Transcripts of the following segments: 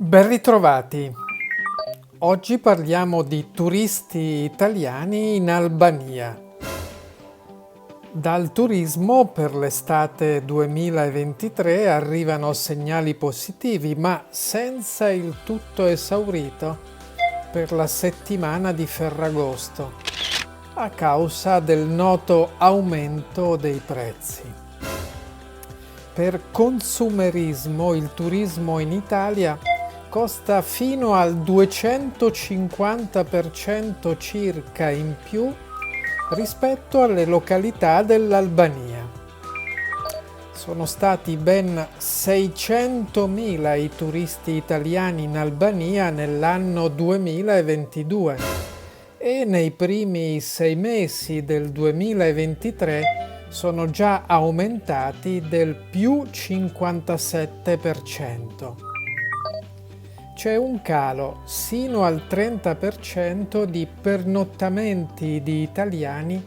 Ben ritrovati! Oggi parliamo di turisti italiani in Albania. Dal turismo per l'estate 2023 arrivano segnali positivi, ma senza il tutto esaurito per la settimana di Ferragosto, a causa del noto aumento dei prezzi. Per consumerismo il turismo in Italia costa fino al 250% circa in più rispetto alle località dell'Albania. Sono stati ben 600.000 i turisti italiani in Albania nell'anno 2022 e nei primi 6 mesi del 2023 sono già aumentati del più 57%. C'è un calo sino al 30% di pernottamenti di italiani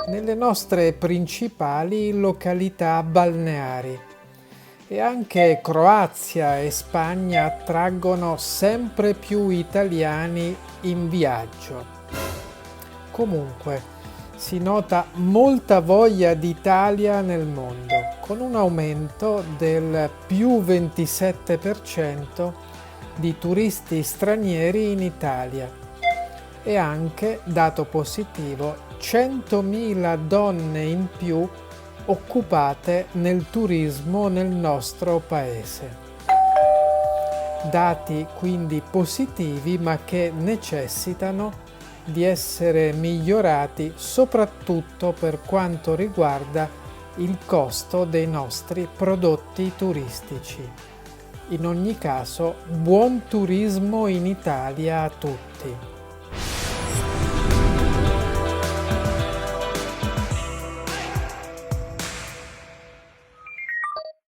nelle nostre principali località balneari e anche Croazia e Spagna attraggono sempre più italiani in viaggio. Comunque, si nota molta voglia d'Italia nel mondo, con un aumento del più 27% di turisti stranieri in Italia e anche, dato positivo, 100.000 donne in più occupate nel turismo nel nostro paese. Dati quindi positivi, ma che necessitano di essere migliorati soprattutto per quanto riguarda il costo dei nostri prodotti turistici. In ogni caso, buon turismo in Italia a tutti!